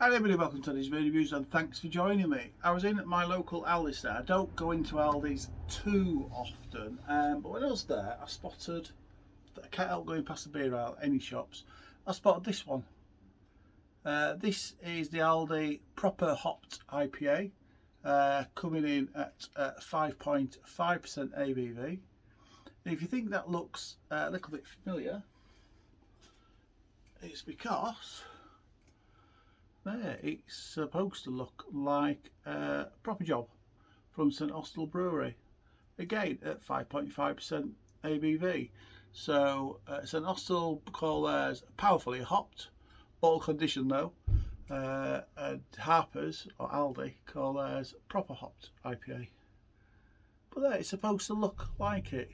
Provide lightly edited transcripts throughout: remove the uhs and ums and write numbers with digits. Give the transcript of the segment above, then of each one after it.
Hi everybody, welcome to today's video reviews and thanks for joining me. I was in at my local Aldi there. I don't go into Aldi's too often, but when I was there I spotted, I can't help going past the beer aisle, any shops, I spotted this one. This is the Aldi Proper Hopped IPA, coming in at 5.5% ABV. And if you think that looks a little bit familiar, it's because there, it's supposed to look like a Proper Job from St Austell Brewery, again at 5.5% ABV. So St Austell call theirs powerfully hopped, bottle conditioned though, and Harper's or Aldi call theirs Proper Hopped IPA. But there, it's supposed to look like it.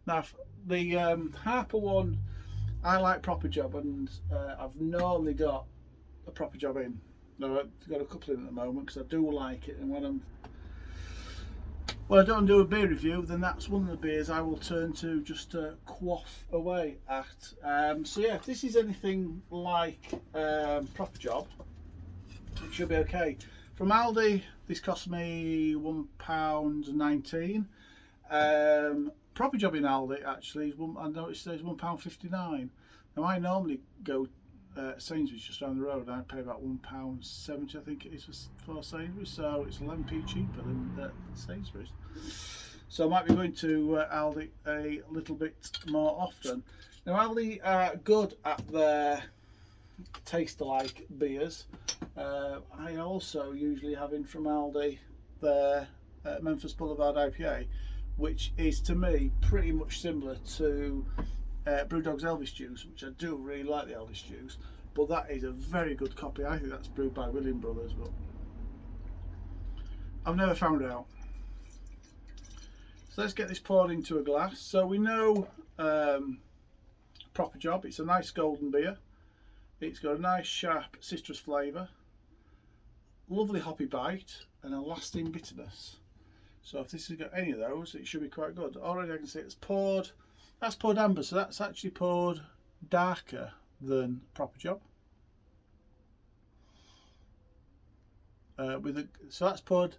Now the Harper one, I like Proper Job, and I've normally got a Proper Job in. No, I've got a couple in at the moment because I do like it, and when I don't do a beer review, then that's one of the beers I will turn to just to quaff away at. So yeah, if this is anything like Proper Job, it should be okay. From Aldi, this cost me £1.19. Proper Job in Aldi actually is I noticed there's £1.59. Now I normally go Sainsbury's just down the road, and I pay about £1.70 I think it is for Sainsbury's, so it's 11p cheaper than Sainsbury's. So I might be going to Aldi a little bit more often. Now Aldi are good at their taste-alike beers. I also usually have in from Aldi their Memphis Boulevard IPA, which is to me pretty much similar to Brewdog's Elvis Juice, which I do really like the Elvis Juice, but that is a very good copy. I think that's brewed by William Brothers, but I've never found out. So let's get this poured into a glass. So we know Proper Job, it's a nice golden beer. It's got a nice sharp citrus flavour, lovely hoppy bite, and a lasting bitterness. So if this has got any of those, it should be quite good. Already I can see it's poured. That's poured amber, so that's actually poured darker than Proper Job. So that's poured,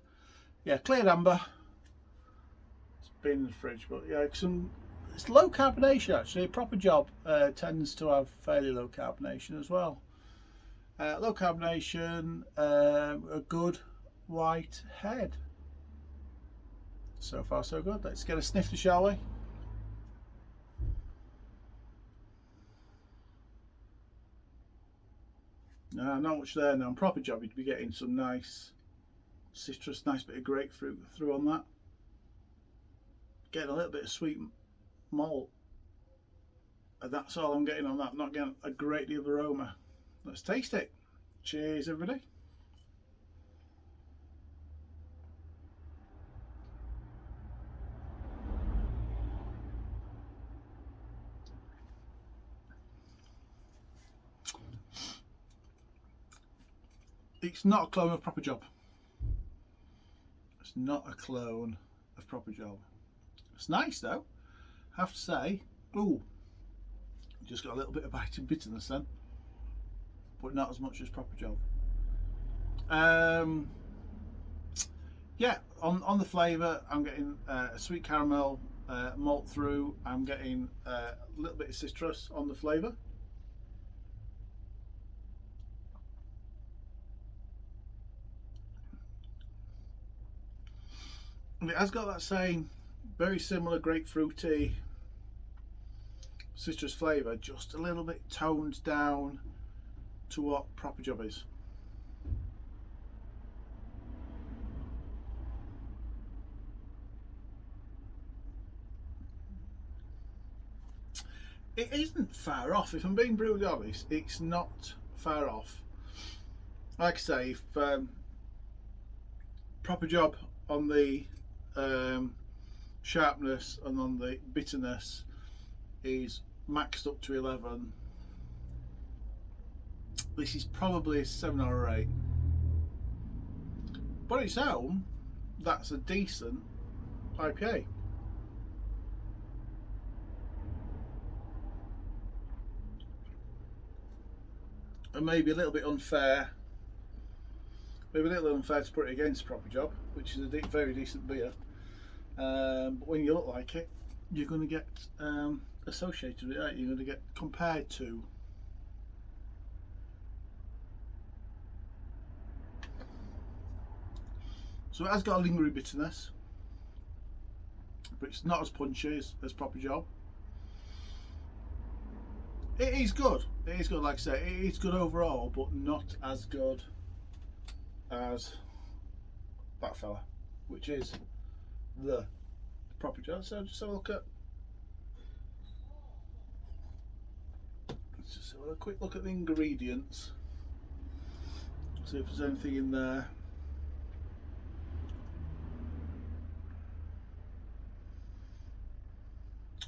yeah, clear amber. It's been in the fridge, but yeah, it's low carbonation actually. Proper Job tends to have fairly low carbonation as well. Low carbonation, a good white head. So far so good. Let's get a snifter, shall we? No, not much there now. On Proper Job you'd be getting some nice citrus, nice bit of grapefruit through on that. Getting a little bit of sweet malt. And that's all I'm getting on that. I'm not getting a great deal of aroma. Let's taste it. Cheers everybody. It's not a clone of Proper Job. It's not a clone of Proper Job. It's nice though, I have to say. Ooh, just got a little bit of bite and bitterness then, but not as much as Proper Job. Yeah, on the flavour, I'm getting a sweet caramel malt through. I'm getting a little bit of citrus on the flavour. And it has got that same very similar grapefruity citrus flavour, just a little bit toned down to what Proper Job is. It isn't far off, if I'm being brutally honest. It's not far off. Like I say, if Proper Job on the sharpness and on the bitterness is maxed up to 11, this is probably a 7 or 8. But on its own, that's a decent IPA. And maybe a little bit unfair Maybe a little unfair to put it against Proper Job, which is a very decent beer. But when you look like it, you're going to get associated with it, aren't you? You're going to get compared to. So it has got a lingering bitterness, but it's not as punchy as Proper Job. It is good. It is good, like I say. It is good overall, but not as good as that fella, which is the Proper Job. So just have a look at. Let's just have a quick look at the ingredients. See if there's anything in there.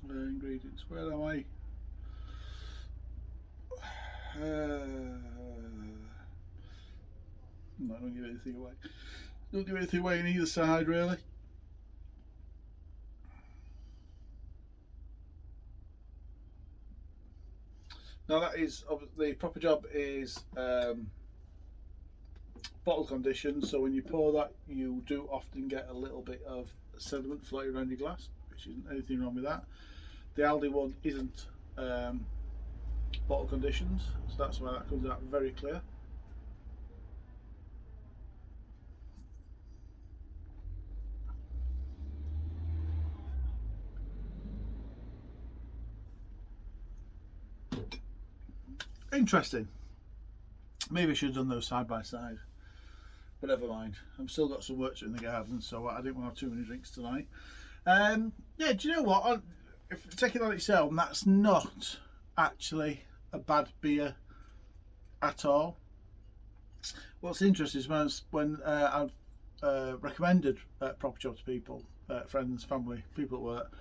Ingredients. Where am I? No, don't give anything away. Don't give anything away on either side, really. Now that is the Proper Job is bottle conditioned, so when you pour that, you do often get a little bit of sediment floating around your glass, which isn't anything wrong with that. The Aldi one isn't bottle conditioned, so that's why that comes out very clear. Interesting. Maybe I should have done those side by side, but never mind. I've still got some work to do in the garden, so I didn't want to have too many drinks tonight. Yeah, do you know what? If taking it on its own, that's not actually a bad beer at all. What's interesting is when I've recommended Proper Job to people, friends, family, people at work,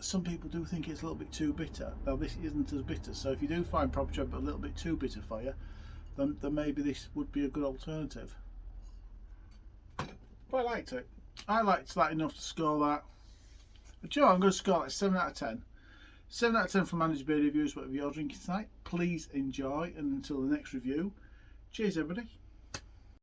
some people do think it's a little bit too bitter. Now this isn't as bitter, so if you do find Proper Job a little bit too bitter for you, then maybe this would be a good alternative. But I liked it. I liked that enough to score that. But you know, I'm going to score like 7 out of 10. 7 out of 10 for Managed Beer Reviews. Whatever you're drinking tonight, please enjoy, and until the next review, cheers everybody.